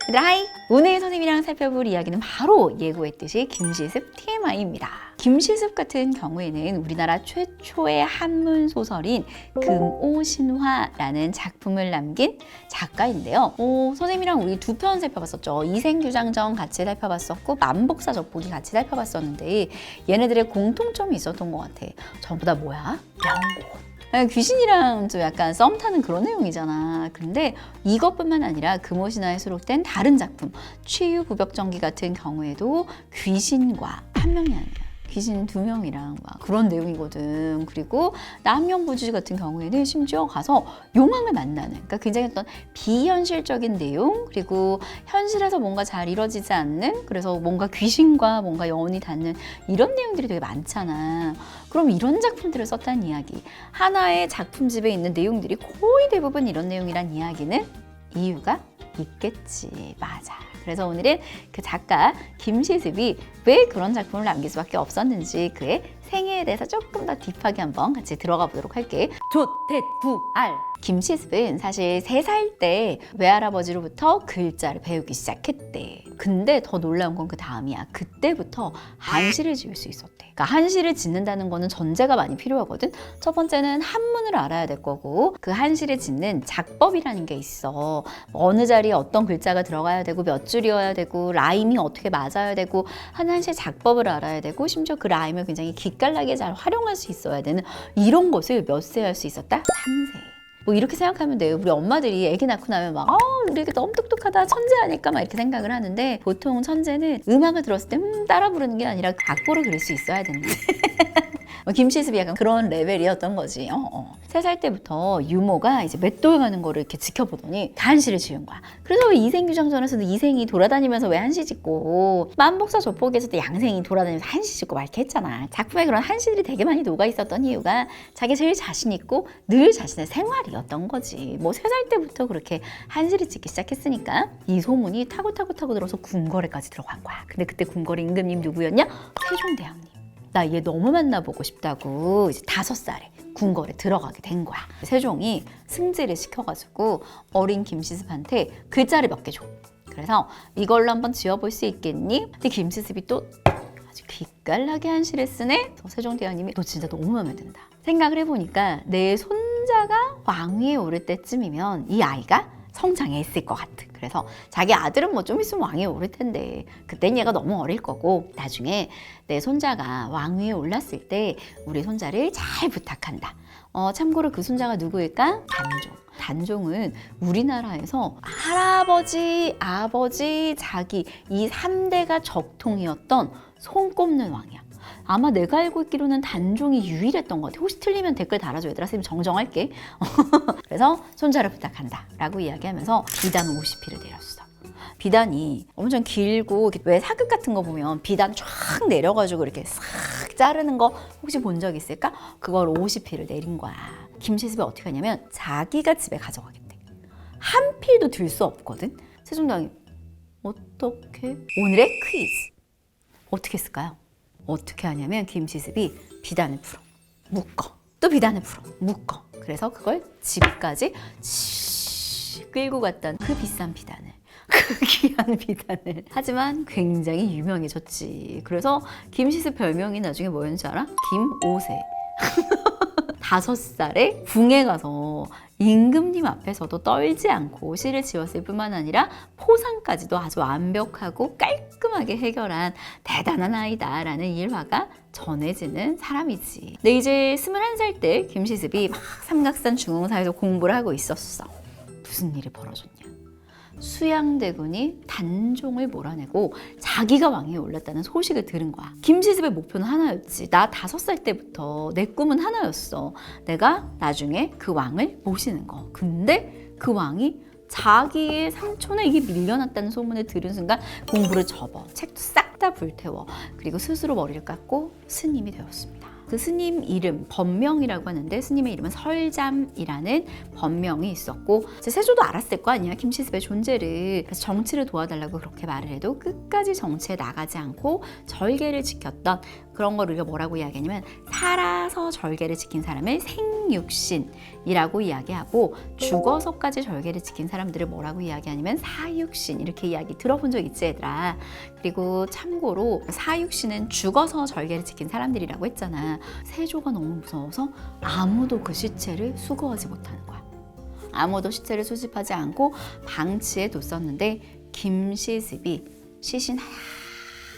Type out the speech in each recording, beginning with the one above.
얘들아 하이! 오늘 선생님이랑 살펴볼 이야기는 바로 예고했듯이 김시습 TMI입니다. 김시습 같은 경우에는 우리나라 최초의 한문 소설인 금오신화라는 작품을 남긴 작가인데요. 선생님이랑 우리 두 편 살펴봤었죠. 이생규장전 같이 살펴봤었고 만복사 젖보기 같이 살펴봤었는데 얘네들의 공통점이 있었던 것 같아. 전부 다 뭐야? 명곡. 귀신이랑 좀 약간 썸 타는 그런 내용이잖아. 근데 이것뿐만 아니라 금오신화에 수록된 다른 작품 취유부벽전기 같은 경우에도 귀신과 한 명이 아니야. 귀신 2명이랑 막 그런 내용이거든. 그리고 남명부주지 같은 경우에는 심지어 가서 용왕을 만나는, 그러니까 굉장히 어떤 비현실적인 내용, 그리고 현실에서 뭔가 잘 이루어지지 않는, 그래서 뭔가 귀신과 뭔가 연이 닿는 이런 내용들이 되게 많잖아. 그럼 이런 작품들을 썼다는 이야기, 하나의 작품집에 있는 내용들이 거의 대부분 이런 내용이란 이야기는 이유가 있겠지. 맞아. 그래서 오늘은 그 작가 김시습이 왜 그런 작품을 남길 수밖에 없었는지, 그의 생애에 대해서 조금 더 딥하게 한번 같이 들어가 보도록 할게. 조태구알. 김시습은 사실 3살 때 외할아버지로부터 글자를 배우기 시작했대. 근데 더 놀라운 건 그 다음이야. 그때부터 한시를 지을 수 있었대. 그러니까 한시를 짓는다는 거는 전제가 많이 필요하거든. 첫 번째는 한문을 알아야 될 거고, 그 한시를 짓는 작법이라는 게 있어. 어느 자리에 어떤 글자가 들어가야 되고, 몇 줄이어야 되고, 라임이 어떻게 맞아야 되고, 한시의 작법을 알아야 되고, 심지어 그 라임을 굉장히 기깔나게 잘 활용할 수 있어야 되는, 이런 것을 몇 세 할 수 있었다? 3세. 뭐 이렇게 생각하면 돼요. 우리 엄마들이 아기 낳고 나면 막 우리 애기 너무 똑똑하다, 천재 아닐까 막 이렇게 생각을 하는데, 보통 천재는 음악을 들었을 때 따라 부르는 게 아니라 악보를 그릴 수 있어야 된다. 김시습이 약간 그런 레벨이었던 거지. 3살 때부터 유모가 이제 맷돌가는 거를 이렇게 지켜보더니 한시를 지은 거야. 그래서 왜 이생규장전에서도 이생이 돌아다니면서 왜 한시 짓고, 만복사 젖보기에서도 양생이 돌아다니면서 한시 짓고 막 이렇게 했잖아. 작품에 그런 한시들이 되게 많이 녹아 있었던 이유가 자기 제일 자신 있고 늘 자신의 생활이었던 거지. 뭐 3살 때부터 그렇게 한시를 짓기 시작했으니까 이 소문이 타고 들어서 궁궐에까지 들어간 거야. 근데 그때 궁궐의 임금님 누구였냐? 세종대왕님. 나 얘 너무 만나보고 싶다고 이제 5살에 궁궐에 들어가게 된 거야. 세종이 승지를 시켜가지고 어린 김시습한테 글자를 몇 개 줘. 그래서 이걸로 한번 지어볼 수 있겠니? 근데 김시습이 또 아주 기깔나게 한시를 쓰네. 그래서 세종대왕님이 너 진짜 너무 마음에 든다. 생각을 해보니까 내 손자가 왕위에 오를 때쯤이면 이 아이가 성장했을 것 같아. 그래서 자기 아들은 뭐 좀 있으면 왕위에 오를 텐데 그땐 얘가 너무 어릴 거고, 나중에 내 손자가 왕위에 올랐을 때 우리 손자를 잘 부탁한다. 참고로 그 손자가 누구일까? 단종. 단종은 우리나라에서 할아버지, 아버지, 자기 이 3대가 적통이었던 손꼽는 왕이야. 아마 내가 알고 있기로는 단종이 유일했던 것 같아. 혹시 틀리면 댓글 달아줘. 얘들아, 선생님 정정할게. 그래서 손자를 부탁한다 라고 이야기하면서 비단 50피를 내렸어. 비단이 엄청 길고, 왜 사극 같은 거 보면 비단 쫙 내려가지고 이렇게 싹 자르는 거 혹시 본 적 있을까? 그걸 50피를 내린 거야. 김시습이 어떻게 하냐면 자기가 집에 가져가겠대. 한 필도 들 수 없거든. 세종대왕이 어떻게? 오늘의 퀴즈. 어떻게 했을까요? 어떻게 하냐면 김시습이 비단을 풀어, 묶어, 또 비단을 풀어, 묶어. 그래서 그걸 집까지 끌고 갔던 그 비싼 비단을, 그 귀한 비단을. 하지만 굉장히 유명해졌지. 그래서 김시습 별명이 나중에 뭐였는지 알아? 김오세. 5살에 궁에 가서 임금님 앞에서도 떨지 않고 시를 지었을 뿐만 아니라 포상까지도 아주 완벽하고 깔끔하게 해결한 대단한 아이다라는 일화가 전해지는 사람이지. 근데 이제 21살 때 김시습이 막 삼각산 중흥사에서 공부를 하고 있었어. 무슨 일이 벌어졌냐? 수양대군이 단종을 몰아내고 자기가 왕위에 올랐다는 소식을 들은 거야. 김시습의 목표는 하나였지. 나 5살 때부터 내 꿈은 하나였어. 내가 나중에 그 왕을 모시는 거. 근데 그 왕이 자기의 삼촌에 이게 밀려났다는 소문을 들은 순간 공부를 접어, 책도 싹 다 불태워, 그리고 스스로 머리를 깎고 스님이 되었습니다. 그 스님 이름, 법명이라고 하는데 스님의 이름은 설잠이라는 법명이 있었고, 세조도 알았을 거 아니야, 김시습의 존재를. 그래서 정치를 도와달라고 그렇게 말을 해도 끝까지 정치에 나가지 않고 절개를 지켰던 그런 걸 우리가 뭐라고 이야기하냐면 살아서 절개를 지킨 사람을 생육신이라고 이야기하고 죽어서까지 절개를 지킨 사람들을 뭐라고 이야기하냐면 사육신 이렇게 이야기 들어본 적 있지 얘들아. 그리고 참고로 사육신은 죽어서 절개를 지킨 사람들이라고 했잖아. 세조가 너무 무서워서 아무도 그 시체를 수거하지 못하는 거야. 아무도 시체를 수집하지 않고 방치해 뒀었는데 김시습이 시신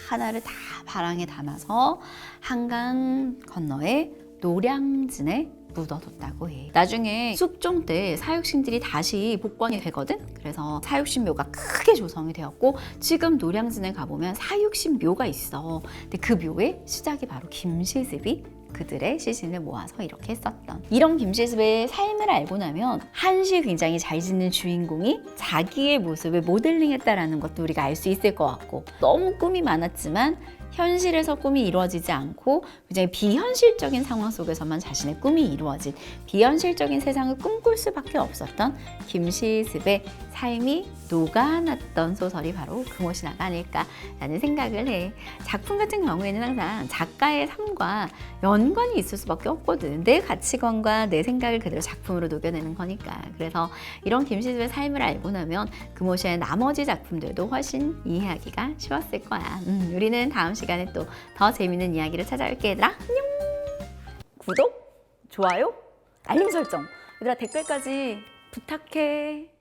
하나를 다 바랑에 담아서 한강 건너에 노량진에 묻어뒀다고 해. 나중에 숙종 때 사육신들이 다시 복원이 되거든. 그래서 사육신 묘가 크게 조성이 되었고 지금 노량진에 가보면 사육신 묘가 있어. 근데 그 묘의 시작이 바로 김시습이 그들의 시신을 모아서 이렇게 했었던. 이런 김시습의 삶을 알고 나면 한시 굉장히 잘 짓는 주인공이 자기의 모습을 모델링했다라는 것도 우리가 알 수 있을 것 같고, 너무 꿈이 많았지만 현실에서 꿈이 이루어지지 않고 굉장히 비현실적인 상황 속에서만 자신의 꿈이 이루어진 비현실적인 세상을 꿈꿀 수밖에 없었던 김시습의 삶이 녹아났던 소설이 바로 금오신화가 아닐까라는 생각을 해. 작품 같은 경우에는 항상 작가의 삶과 연관이 있을 수밖에 없거든. 내 가치관과 내 생각을 그대로 작품으로 녹여내는 거니까. 그래서 이런 김시습의 삶을 알고 나면 금오신화의 나머지 작품들도 훨씬 이해하기가 쉬웠을 거야. 우리는 다음 시간에 또 더 재밌는 이야기를 찾아올게 얘들아. 안녕. 구독, 좋아요, 알림 설정. 얘들아 댓글까지 부탁해.